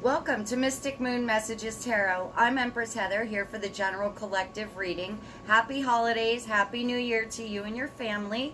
Welcome to Mystic Moon Messages Tarot. I'm Empress Heather here for the general collective reading. Happy holidays, happy new year to you and your family.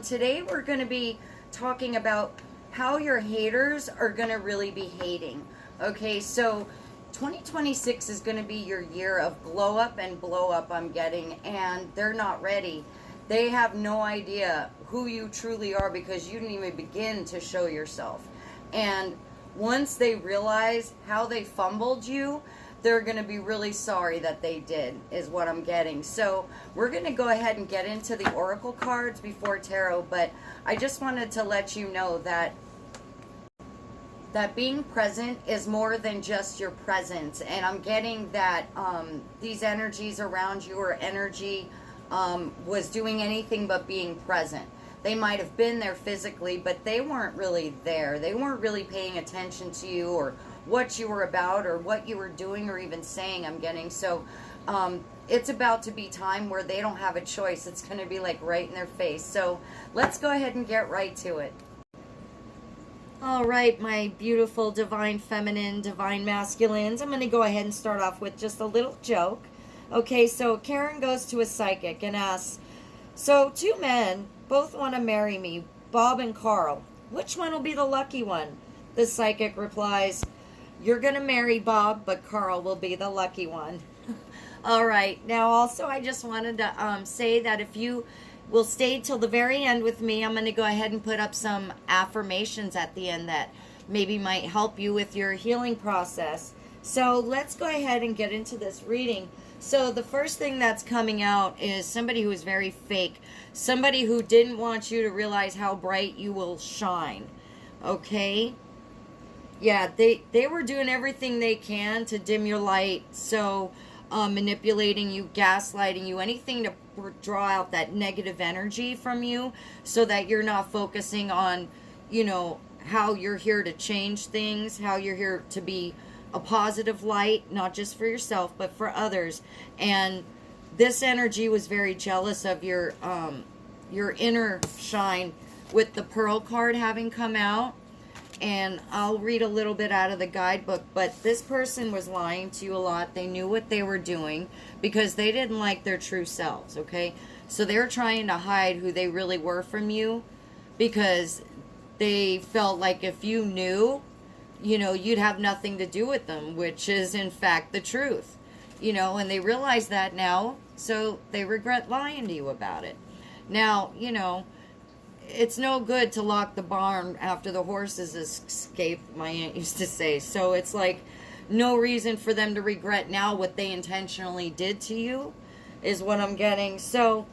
Today we're going to be talking about how your haters are going to really be hating. Okay, so 2026 is going to be your year of glow up and blow up, I'm getting, and they're not ready. They have no idea who you truly are because you didn't even begin to show yourself. And once they realize how they fumbled you, they're going to be really sorry that they did, is what I'm getting. So we're going to go ahead and get into the oracle cards before tarot, but I just wanted to let you know that being present is more than just your presence. And I'm getting that these energies around you, or energy was doing anything but being present. They might have been there physically, but they weren't really there. They weren't really paying attention to you or what you were about or what you were doing or even saying, I'm getting. So it's about to be time where they don't have a choice. It's going to be like right in their face. So let's go ahead and get right to it. All right, my beautiful divine feminine, divine masculines. I'm going to go ahead and start off with just a little joke. Okay, so Karen goes to a psychic and asks, so two men both want to marry me, Bob and Carl. Which one will be the lucky one? The psychic replies, you're going to marry Bob, but Carl will be the lucky one. All right. Now, also, I just wanted to say that if you will stay till the very end with me, I'm going to go ahead and put up some affirmations at the end that maybe might help you with your healing process. So let's go ahead and get into this reading. So the first thing that's coming out is somebody who is very fake. Somebody who didn't want you to realize how bright you will shine. Okay? Yeah, they were doing everything they can to dim your light. So manipulating you, gaslighting you, anything to draw out that negative energy from you so that you're not focusing on, how you're here to change things, how you're here to be a positive light, not just for yourself, but for others. And this energy was very jealous of your inner shine with the Pearl card having come out. And I'll read a little bit out of the guidebook, but this person was lying to you a lot. They knew what they were doing because they didn't like their true selves, okay? So they're trying to hide who they really were from you because they felt like if you knew, you'd have nothing to do with them, which is in fact the truth, and they realize that now, so they regret lying to you about it. Now, it's no good to lock the barn after the horses escape, my aunt used to say. So it's like no reason for them to regret now what they intentionally did to you, is what I'm getting. So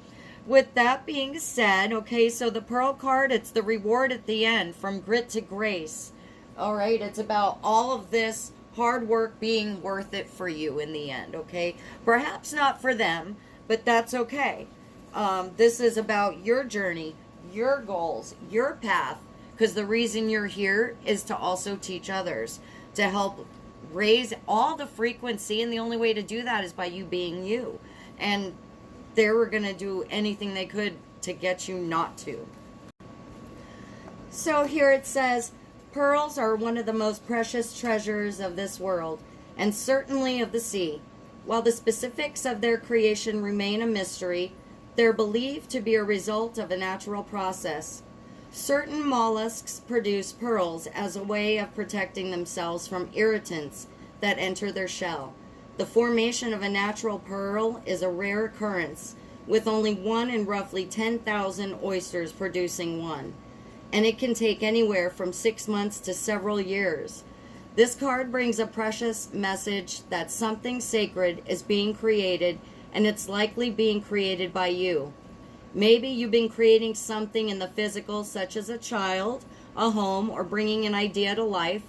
with that being said, okay, so the Pearl card, it's the reward at the end, from grit to grace. All right, it's about all of this hard work being worth it for you in the end, okay? Perhaps not for them, but that's okay. This is about your journey, your goals, your path, because the reason you're here is to also teach others, to help raise all the frequency, and the only way to do that is by you being you. And they were going to do anything they could to get you not to. So here it says, pearls are one of the most precious treasures of this world, and certainly of the sea. While the specifics of their creation remain a mystery, they're believed to be a result of a natural process. Certain mollusks produce pearls as a way of protecting themselves from irritants that enter their shell. The formation of a natural pearl is a rare occurrence, with only one in roughly 10,000 oysters producing one. And it can take anywhere from 6 months to several years. This card brings a precious message that something sacred is being created, and it's likely being created by you. Maybe you've been creating something in the physical, such as a child, a home, or bringing an idea to life.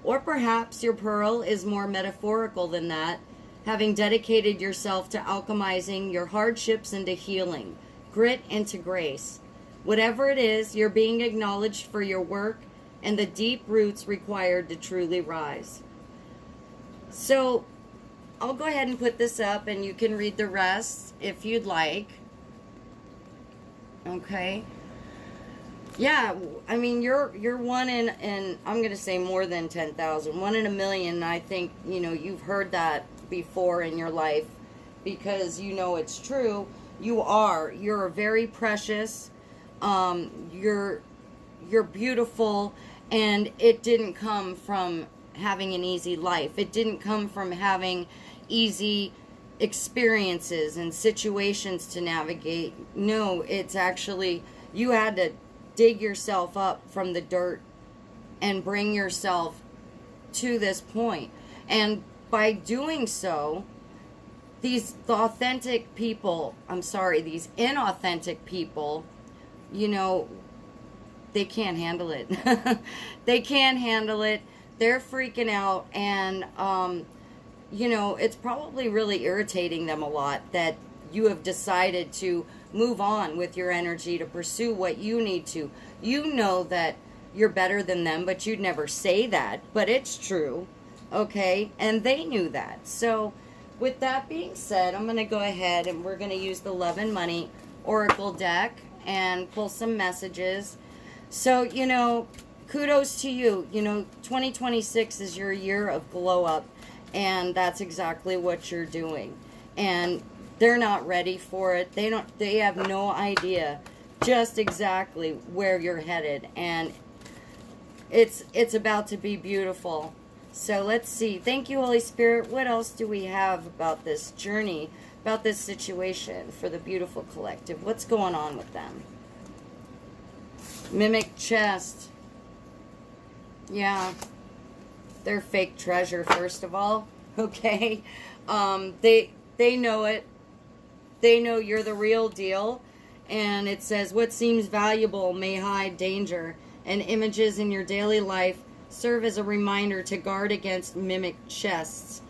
Or perhaps your pearl is more metaphorical than that, having dedicated yourself to alchemizing your hardships into healing, grit into grace. Whatever it is, you're being acknowledged for your work and the deep roots required to truly rise. So I'll go ahead and put this up, and you can read the rest if you'd like. Okay. Yeah, I mean, you're one in, and I'm gonna say more than 10,000, 1 in a million. I think you've heard that before in your life, because it's true. You're very precious. You're beautiful, and it didn't come from having an easy life. It didn't come from having easy experiences and situations to navigate. No, it's actually, you had to dig yourself up from the dirt and bring yourself to this point. And by doing so, these these inauthentic people, they can't handle it. They can't handle it. They're freaking out, and it's probably really irritating them a lot that you have decided to move on with your energy to pursue what you need to. You know that you're better than them, but you'd never say that, but it's true. Okay? And they knew that. So, with that being said, I'm going to go ahead and we're going to use the Love and Money Oracle deck and pull some messages. So, kudos to you. 2026 is your year of glow up, and that's exactly what you're doing. And they're not ready for it. They have no idea just exactly where you're headed, and it's about to be beautiful. So let's see. Thank you, Holy Spirit. What else do we have about this journey, about this situation for the beautiful collective? What's going on with them? Mimic chest. Yeah. They're fake treasure, first of all. Okay. They know it. They know you're the real deal. And it says, what seems valuable may hide danger, and images in your daily life serve as a reminder to guard against mimic chests.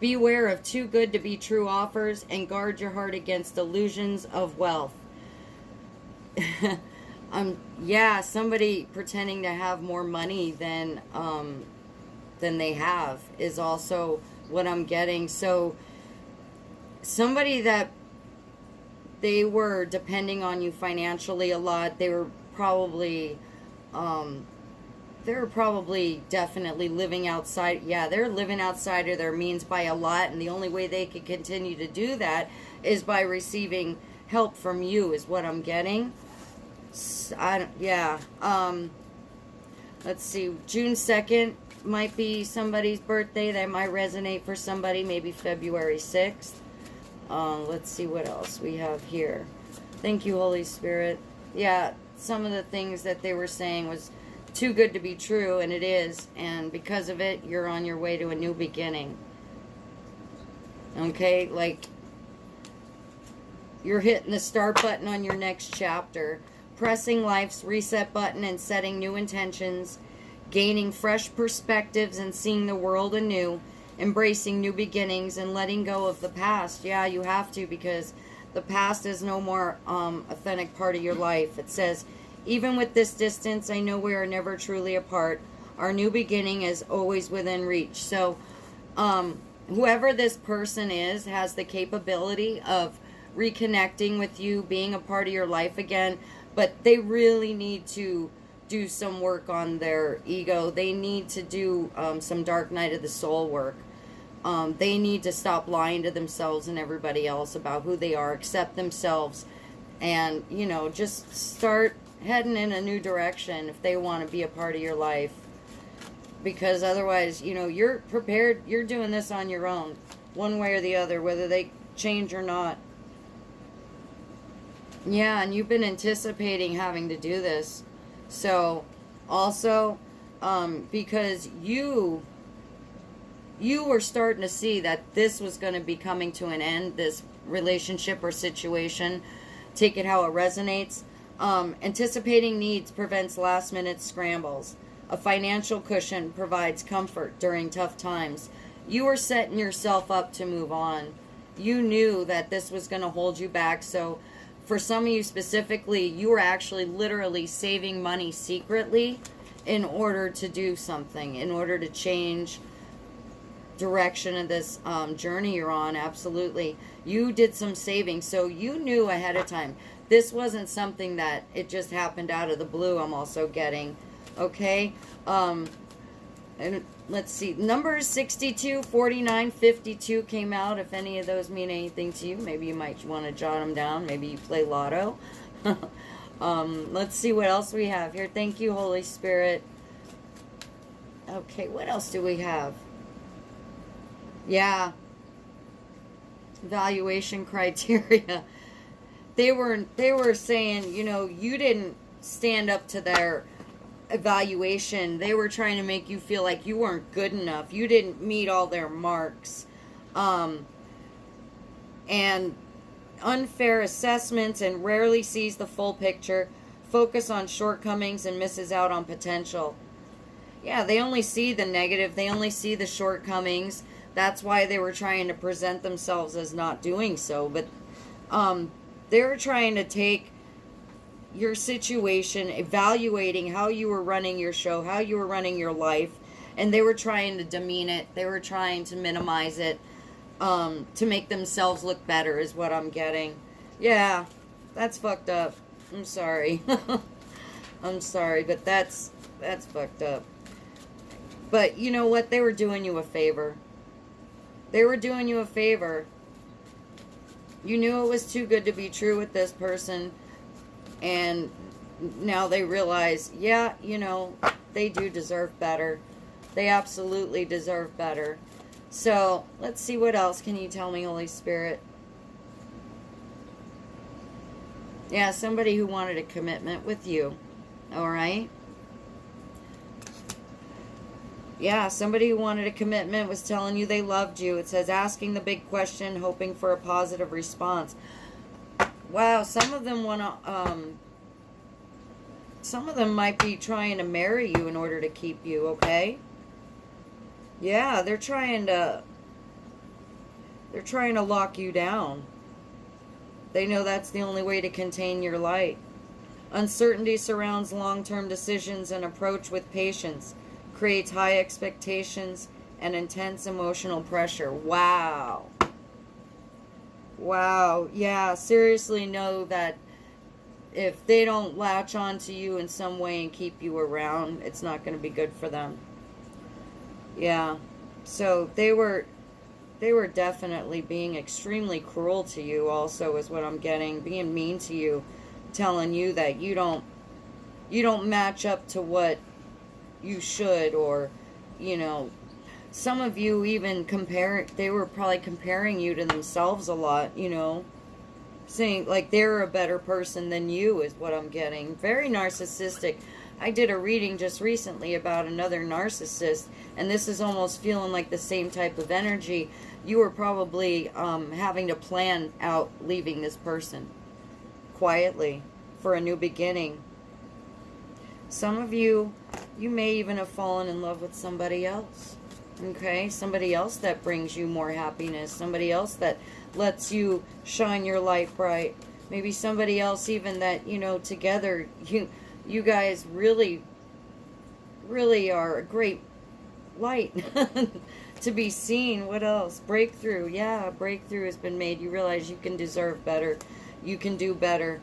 Beware of too good to be true offers, and guard your heart against illusions of wealth. Yeah, somebody pretending to have more money than they have is also what I'm getting. So somebody that they were depending on you financially a lot, they were probably definitely living outside. Yeah, they're living outside of their means by a lot, and the only way they could continue to do that is by receiving help from you, is what I'm getting. Let's see, June 2nd might be somebody's birthday. That might resonate for somebody. Maybe February 6th. Let's see what else we have here. Thank you, Holy Spirit. Yeah, some of the things that they were saying was too good to be true, and it is. And because of it, you're on your way to a new beginning. Okay, like you're hitting the start button on your next chapter, pressing life's reset button and setting new intentions, gaining fresh perspectives and seeing the world anew, embracing new beginnings and letting go of the past. Yeah, you have to, because the past is no more authentic part of your life. It says, even with this distance, I know we are never truly apart. Our new beginning is always within reach. So whoever this person is has the capability of reconnecting with you, being a part of your life again, but they really need to do some work on their ego. They need to do some dark night of the soul work. They need to stop lying to themselves and everybody else about who they are, accept themselves, and, just start heading in a new direction if they want to be a part of your life. Because otherwise, you're prepared, you're doing this on your own, one way or the other, whether they change or not. Yeah, and you've been anticipating having to do this. So, also, because you were starting to see that this was going to be coming to an end, this relationship or situation. Take it how it resonates. Anticipating needs prevents last-minute scrambles. A financial cushion provides comfort during tough times. You were setting yourself up to move on. You knew that this was going to hold you back, so for some of you specifically, you were actually literally saving money secretly in order to do something, in order to change direction of this journey you're on. Absolutely. You did some saving, so you knew ahead of time. This wasn't something that it just happened out of the blue. I'm also getting, okay? And let's see, numbers 62, 49, 52 came out. If any of those mean anything to you, maybe you might want to jot them down. Maybe you play lotto. Let's see what else we have here. Thank you, Holy Spirit. Okay, what else do we have? Yeah. Evaluation criteria. They were saying, you know, you didn't stand up to their evaluation. They were trying to make you feel like you weren't good enough. You didn't meet all their marks. And unfair assessments, and rarely sees the full picture. Focus on shortcomings and misses out on potential. Yeah, they only see the negative. They only see the shortcomings. That's why they were trying to present themselves as not doing so. But they were trying to take your situation, evaluating how you were running your show, how you were running your life, and they were trying to demean it. They were trying to minimize it, to make themselves look better is what I'm getting. Yeah, that's fucked up. I'm sorry. I'm sorry, but that's fucked up. But you know what? They were doing you a favor. They were doing you a favor. You knew it was too good to be true with this person, and now they realize, yeah, you know, they do deserve better. They absolutely deserve better. So, let's see what else can you tell me, Holy Spirit. Yeah, somebody who wanted a commitment with you. Alright? Yeah, somebody who wanted a commitment was telling you they loved you. It says asking the big question, hoping for a positive response. Wow, some of them want to, some of them might be trying to marry you in order to keep you, okay? Yeah, they're trying to lock you down. They know that's the only way to contain your light. Uncertainty surrounds long-term decisions and approach with patience. Creates high expectations and intense emotional pressure. Wow. Wow. Yeah, seriously know that if they don't latch on to you in some way and keep you around, it's not going to be good for them. Yeah. So they were definitely being extremely cruel to you also is what I'm getting. Being mean to you, telling you that you don't match up to what you should, or, you know, some of you even they were probably comparing you to themselves a lot, you know, saying like they're a better person than you is what I'm getting. Very narcissistic. I did a reading just recently about another narcissist, and this is almost feeling like the same type of energy. You were probably having to plan out leaving this person quietly for a new beginning. Some of you may even have fallen in love with somebody else. Okay? Somebody else that brings you more happiness. Somebody else that lets you shine your light bright. Maybe somebody else even that, you know, together you guys really, really are a great light to be seen. What else? Breakthrough. Yeah, a breakthrough has been made. You realize you can deserve better. You can do better.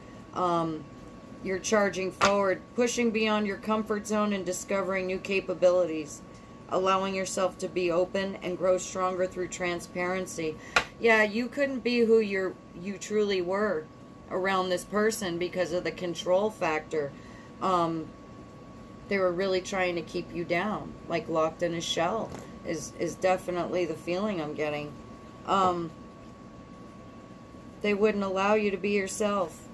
You're charging forward, pushing beyond your comfort zone and discovering new capabilities, allowing yourself to be open and grow stronger through transparency. Yeah, you couldn't be who you truly were around this person because of the control factor. They were really trying to keep you down, like locked in a shell is definitely the feeling I'm getting. They wouldn't allow you to be yourself.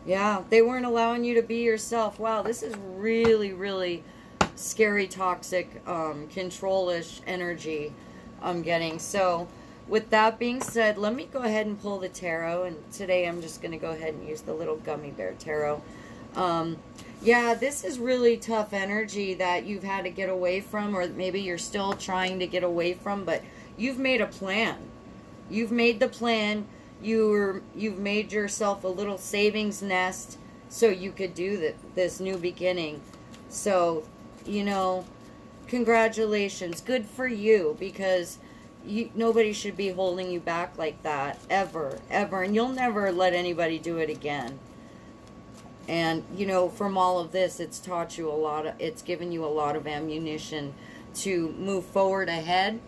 Yeah, they weren't allowing you to be yourself. Wow, this is really, really scary, toxic, control-ish energy I'm getting. So, with that being said, let me go ahead and pull the tarot. And today I'm just going to go ahead and use the little gummy bear tarot. Yeah, this is really tough energy that you've had to get away from, or maybe you're still trying to get away from, but you've made a plan. You've made the plan. You've made yourself a little savings nest so you could do this new beginning. So, you know, Congratulations. Good for you, because nobody should be holding you back like that, ever, ever. And you'll never let anybody do it again. And, you know, from all of this, it's taught you a lot of, it's given you a lot of ammunition to move forward ahead,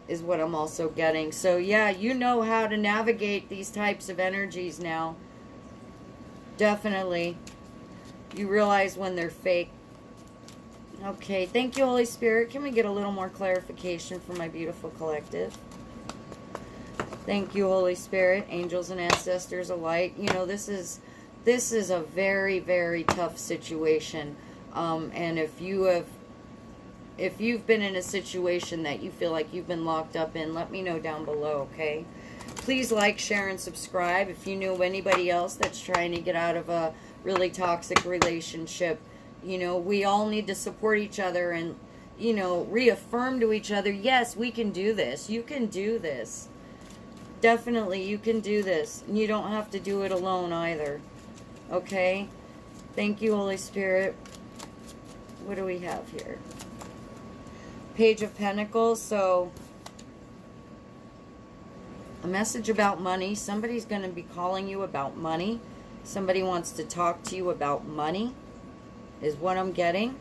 is what I'm also getting. So, yeah, you know how to navigate these types of energies now. Definitely. You realize when they're fake. Okay, thank you, Holy Spirit. Can we get a little more clarification for my beautiful collective? Thank you, Holy Spirit, angels and ancestors alike. You know, this is a very, very tough situation. And if you've been in a situation that you feel like you've been locked up in, let me know down below, okay? Please like, share, and subscribe. If you know anybody else that's trying to get out of a really toxic relationship, you know, we all need to support each other and, you know, reaffirm to each other, yes, we can do this. You can do this. Definitely, you can do this. And you don't have to do it alone either. Okay? Thank you, Holy Spirit. What do we have here? Page of Pentacles. So, a message about money. Somebody's going to be calling you about money. Somebody wants to talk to you about money, is what I'm getting.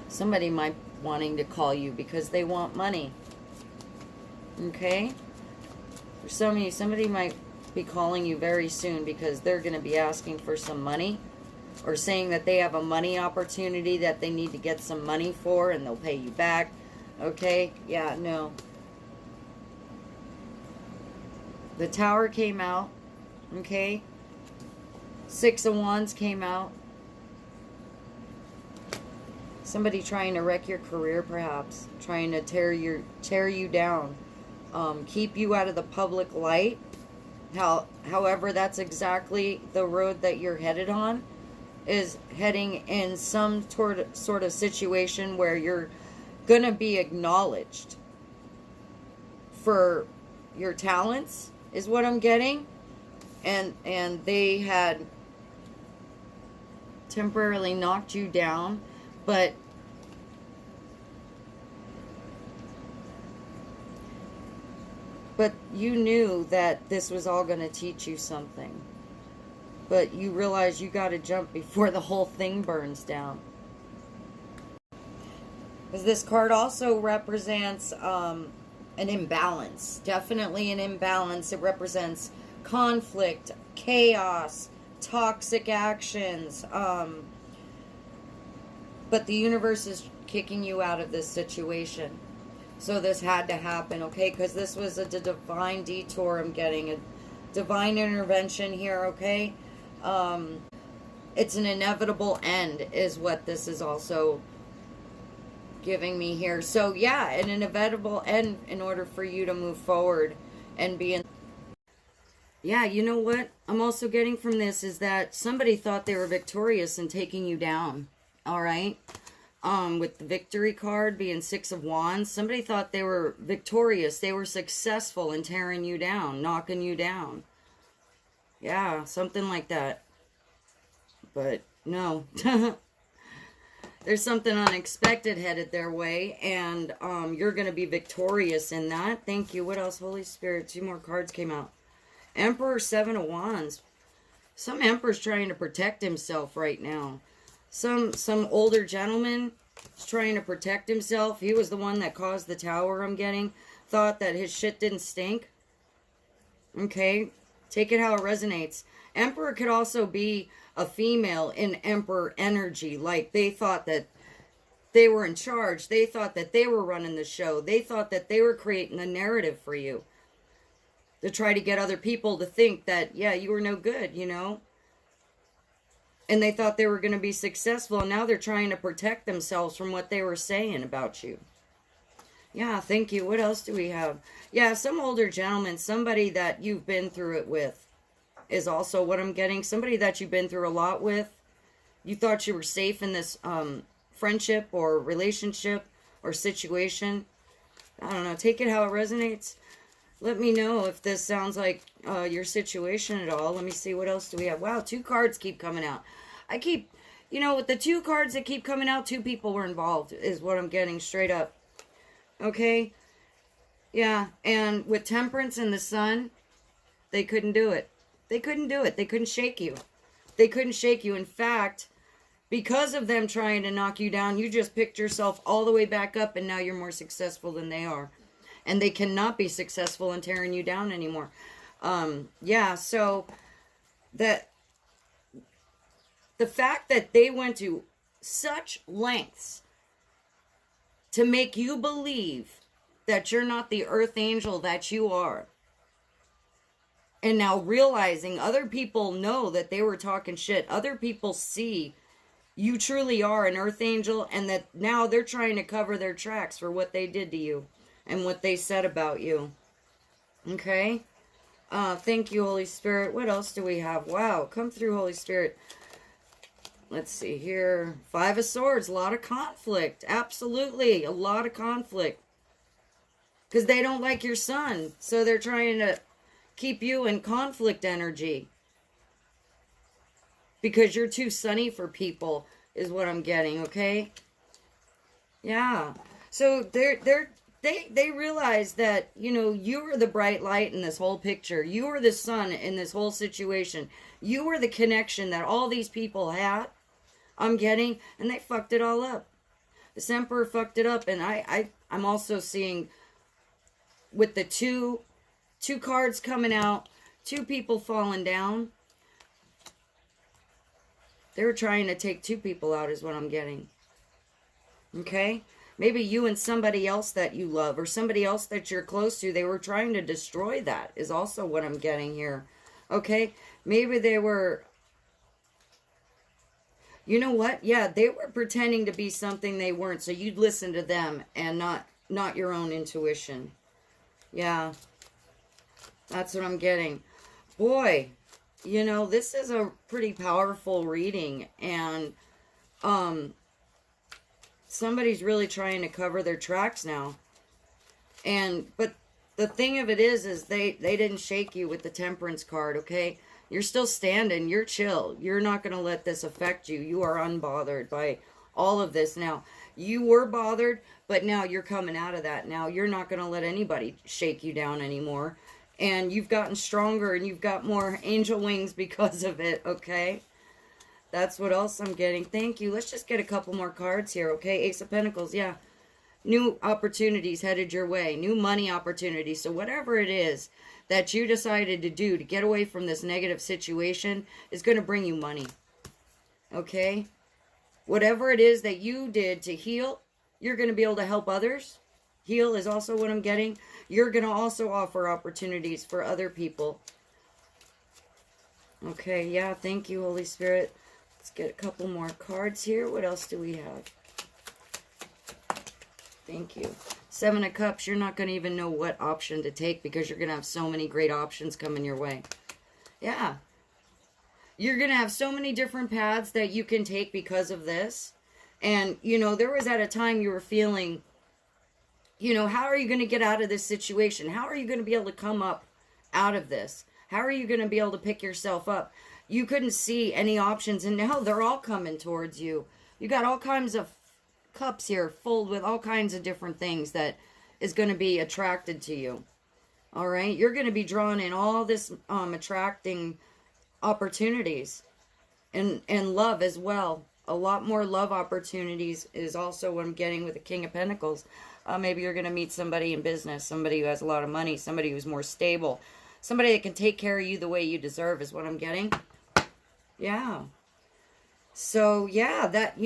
Somebody might wanting to call you because they want money. Okay? For some of you, somebody might be calling you very soon because they're going to be asking for some money, or saying that they have a money opportunity that they need to get some money for and they'll pay you back. Okay? Yeah, no. The Tower came out. Okay? 6 of Wands came out. Somebody trying to wreck your career, perhaps. Trying to tear you down. Keep you out of the public light. However, that's exactly the road that you're headed on. Is heading in some sort of situation where you're going to be acknowledged for your talents, is what I'm getting. And they had temporarily knocked you down, but you knew that this was all going to teach you something. But you realize you got to jump before the whole thing burns down. Because this card also represents an imbalance. Definitely an imbalance. It represents conflict, chaos, toxic actions. But the universe is kicking you out of this situation. So this had to happen, okay? Because this was a divine detour. I'm getting a divine intervention here, okay? It's an inevitable end is what this is also giving me here. So yeah, an inevitable end in order for you to move forward and be in. Yeah, you know what I'm also getting from this is that somebody thought they were victorious in taking you down. All right. With the victory card being 6 of Wands, somebody thought they were victorious. They were successful in tearing you down, knocking you down. Yeah, something like that. But no. There's something unexpected headed their way, and you're going to be victorious in that. Thank you. What else? Holy Spirit. 2 more cards came out. Emperor, 7 of Wands. Some Emperor's trying to protect himself right now. Some older gentleman is trying to protect himself. He was the one that caused the Tower, I'm getting. Thought that his shit didn't stink. Okay. Take it how it resonates. Emperor could also be a female in Emperor energy. Like, they thought that they were in charge. They thought that they were running the show. They thought that they were creating the narrative for you. To try to get other people to think that, yeah, you were no good, you know? And they thought they were going to be successful. And now they're trying to protect themselves from what they were saying about you. Yeah, thank you. What else do we have? Yeah, some older gentleman, somebody that you've been through it with is also what I'm getting. Somebody that you've been through a lot with. You thought you were safe in this friendship or relationship or situation. I don't know. Take it how it resonates. Let me know if this sounds like your situation at all. Let me see, what else do we have? Wow, 2 cards keep coming out. I keep, with the 2 cards that keep coming out, 2 people were involved, is what I'm getting straight up. Okay? Yeah, and with Temperance and the Sun, they couldn't do it. They couldn't do it. They couldn't shake you. They couldn't shake you. In fact, because of them trying to knock you down, you just picked yourself all the way back up, and now you're more successful than they are. And they cannot be successful in tearing you down anymore. Yeah, so that the fact that they went to such lengths to make you believe that you're not the earth angel that you are, and now realizing other people know that they were talking shit, other people see you truly are an earth angel, and that now they're trying to cover their tracks for what they did to you and what they said about you. Okay? Thank you, Holy Spirit. What else do we have? Wow, come through, Holy Spirit. Let's see here. 5 of Swords, a lot of conflict. Absolutely, a lot of conflict. Because they don't like your son, so they're trying to keep you in conflict energy. Because you're too sunny for people, is what I'm getting, okay? Yeah. So they realize that, you are the bright light in this whole picture. You are the sun in this whole situation. You are the connection that all these people had, I'm getting, and they fucked it all up. This Emperor fucked it up, and I'm also seeing with the two cards coming out, 2 people falling down. They were trying to take 2 people out is what I'm getting. Okay? Maybe you and somebody else that you love or somebody else that you're close to, they were trying to destroy that is also what I'm getting here. Okay? Maybe they were... You know what? Yeah, they were pretending to be something they weren't, so you'd listen to them and not your own intuition. Yeah. That's what I'm getting. Boy, this is a pretty powerful reading, and somebody's really trying to cover their tracks now. But the thing of it is they didn't shake you with the Temperance card, okay? You're still standing, you're chill. You're not going to let this affect you. You are unbothered by all of this. Now, you were bothered, but now you're coming out of that. Now, you're not going to let anybody shake you down anymore. And you've gotten stronger, and you've got more angel wings because of it, okay? That's what else I'm getting. Thank you. Let's just get a couple more cards here, okay? Ace of Pentacles, yeah. New opportunities headed your way. New money opportunities. So whatever it is that you decided to do to get away from this negative situation is going to bring you money, okay? Whatever it is that you did to heal, you're going to be able to help others. Heal is also what I'm getting. You're going to also offer opportunities for other people. Okay, yeah, thank you, Holy Spirit. Let's get a couple more cards here. What else do we have? Thank you. 7 of Cups, you're not going to even know what option to take because you're going to have so many great options coming your way. Yeah. You're going to have so many different paths that you can take because of this. And, there was at a time you were feeling... how are you going to get out of this situation? How are you going to be able to come up out of this? How are you going to be able to pick yourself up? You couldn't see any options, and now they're all coming towards you. You got all kinds of cups here filled with all kinds of different things that is going to be attracted to you. All right? You're going to be drawn in all this attracting opportunities and love as well. A lot more love opportunities is also what I'm getting with the King of Pentacles. Maybe you're going to meet somebody in business, somebody who has a lot of money, somebody who's more stable, somebody that can take care of you the way you deserve is what I'm getting. Yeah. So, yeah, that,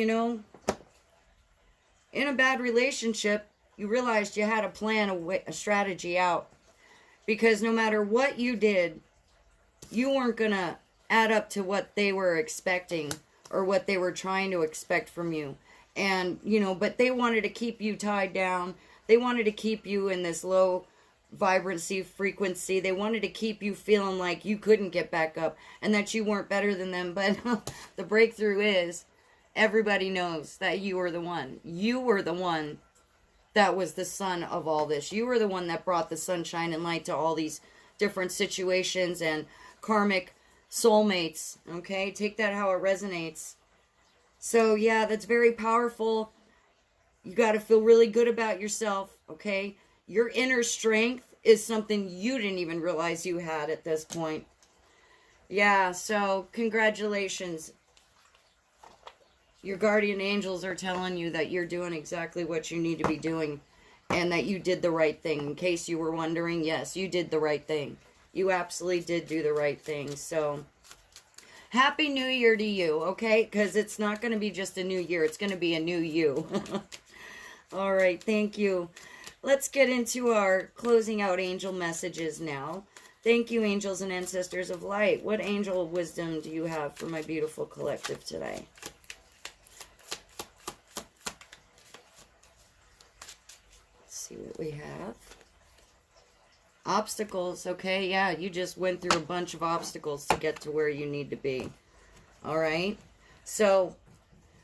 in a bad relationship, you realized you had a plan, a strategy out. Because no matter what you did, you weren't going to add up to what they were expecting or what they were trying to expect from you. And, but they wanted to keep you tied down. They wanted to keep you in this low vibrancy frequency. They wanted to keep you feeling like you couldn't get back up and that you weren't better than them. But the breakthrough is everybody knows that you were the one. You were the one that was the sun of all this. You were the one that brought the sunshine and light to all these different situations and karmic soulmates. Okay, take that how it resonates. So yeah, that's very powerful. You got to feel really good about yourself. Okay, your inner strength is something you didn't even realize you had at this point. Yeah, so congratulations. Your guardian angels are telling you that you're doing exactly what you need to be doing and that you did the right thing. In case you were wondering, yes, you did the right thing. You absolutely did do the right thing. So, Happy New Year to you, okay? Because it's not going to be just a new year. It's going to be a new you. All right, thank you. Let's get into our closing out angel messages now. Thank you, angels and ancestors of light. What angel wisdom do you have for my beautiful collective today? See what we have. Obstacles, okay, yeah, you just went through a bunch of obstacles to get to where you need to be. All right, so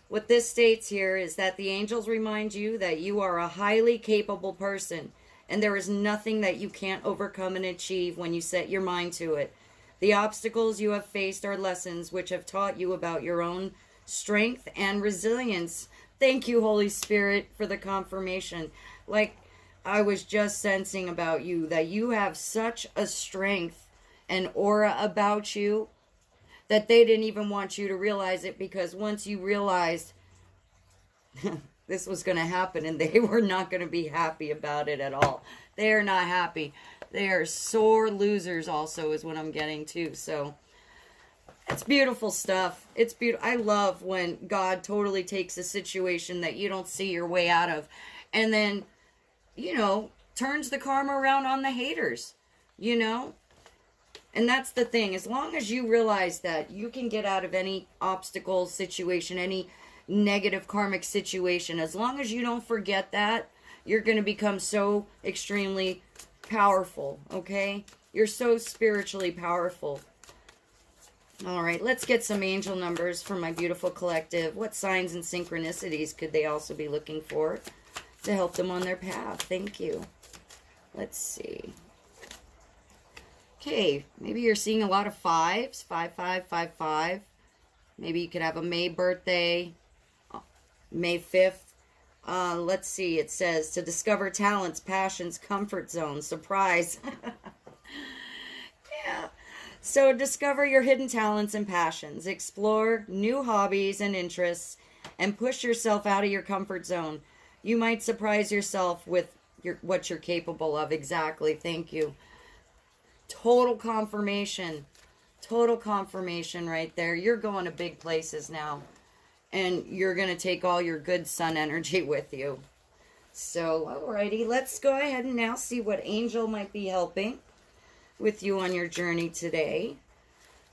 what this states here is that the angels remind you that you are a highly capable person and there is nothing that you can't overcome and achieve when you set your mind to it. The obstacles you have faced are lessons which have taught you about your own strength and resilience. Thank you, Holy Spirit, for the confirmation. Like I was just sensing about you, that you have such a strength and aura about you that they didn't even want you to realize it, because once you realized this was going to happen, and they were not going to be happy about it at all. They are not happy. They are sore losers also is what I'm getting to. So it's beautiful stuff. It's beautiful. I love when God totally takes a situation that you don't see your way out of and then, you know, turns the karma around on the haters, you know? And that's the thing. As long as you realize that you can get out of any obstacle situation, any negative karmic situation, as long as you don't forget that, you're going to become so extremely powerful, okay? You're so spiritually powerful. All right, let's get some angel numbers for my beautiful collective. What signs and synchronicities could they also be looking for to help them on their path? Thank you. Let's see. Okay, maybe you're seeing a lot of fives. 5555. Maybe you could have a May birthday, May 5th. Let's see, it says to discover talents, passions, comfort zones, surprise. Yeah. So discover your hidden talents and passions, explore new hobbies and interests, and push yourself out of your comfort zone. You might surprise yourself with what you're capable of. Exactly. Thank you. Total confirmation right there. You're going to big places now, and you're going to take all your good sun energy with you. So, alrighty, let's go ahead and now see what angel might be helping with you on your journey today.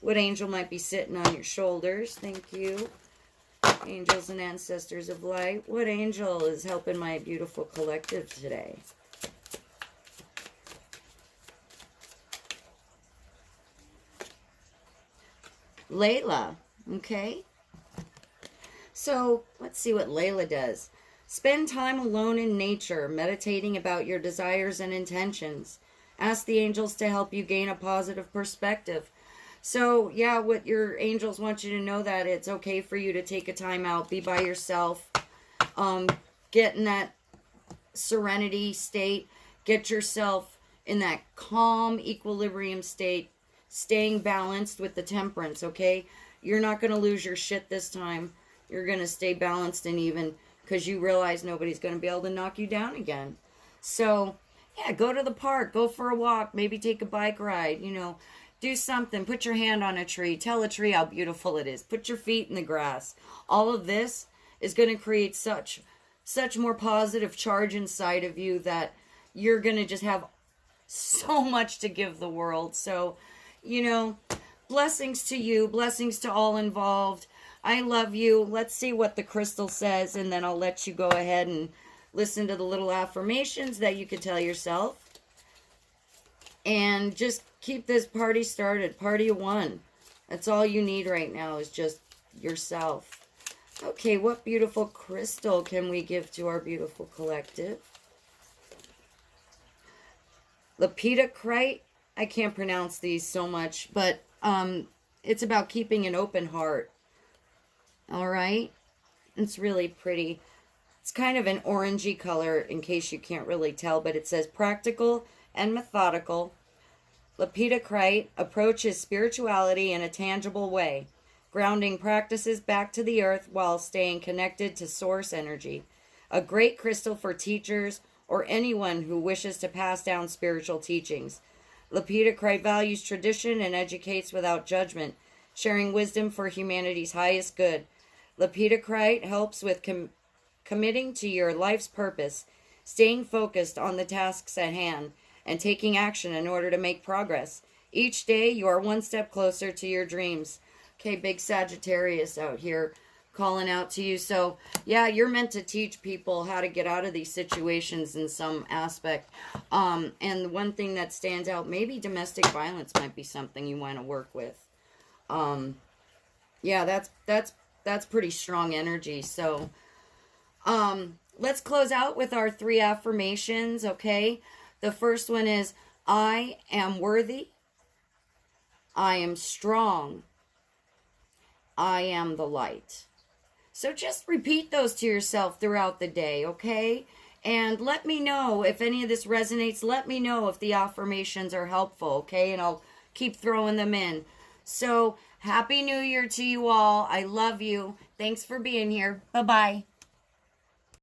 What angel might be sitting on your shoulders? Thank you. Angels and ancestors of light. What angel is helping my beautiful collective today? Layla. Okay. So, let's see what Layla does. Spend time alone in nature, meditating about your desires and intentions. Ask the angels to help you gain a positive perspective. So, yeah, what your angels want you to know, that it's okay for you to take a time out, be by yourself, get in that serenity state, get yourself in that calm equilibrium state, staying balanced with the temperance, okay? You're not going to lose your shit this time. You're going to stay balanced and even, because you realize nobody's going to be able to knock you down again. So, yeah, go to the park, go for a walk, maybe take a bike ride, you know, do something, put your hand on a tree, tell a tree how beautiful it is, put your feet in the grass. All of this is going to create such more positive charge inside of you that you're going to just have so much to give the world. So, you know, blessings to you, blessings to all involved. I love you. Let's see what the crystal says, and then I'll let you go ahead and listen to the little affirmations that you could tell yourself. And just keep this party started. Party of one. That's all you need right now is just yourself. Okay, what beautiful crystal can we give to our beautiful collective? Lepidocrite. I can't pronounce these so much, but it's about keeping an open heart. All right. It's really pretty. It's kind of an orangey color in case you can't really tell, but it says practical and methodical. Lepidocrite approaches spirituality in a tangible way, grounding practices back to the earth while staying connected to source energy. A great crystal for teachers or anyone who wishes to pass down spiritual teachings. Lepidocrite values tradition and educates without judgment, sharing wisdom for humanity's highest good. Lepidocrite helps with committing to your life's purpose, staying focused on the tasks at hand, and taking action in order to make progress. Each day, you are one step closer to your dreams. Okay, big Sagittarius out here calling out to you. So, yeah, you're meant to teach people how to get out of these situations in some aspect. And the one thing that stands out, maybe domestic violence might be something you want to work with. Yeah, that's pretty strong energy. So, let's close out with our 3 affirmations, okay? The first one is, I am worthy. I am strong. I am the light. So just repeat those to yourself throughout the day, okay? And let me know if any of this resonates. Let me know if the affirmations are helpful, okay? And I'll keep throwing them in. So, Happy New Year to you all. I love you. Thanks for being here. Bye-bye.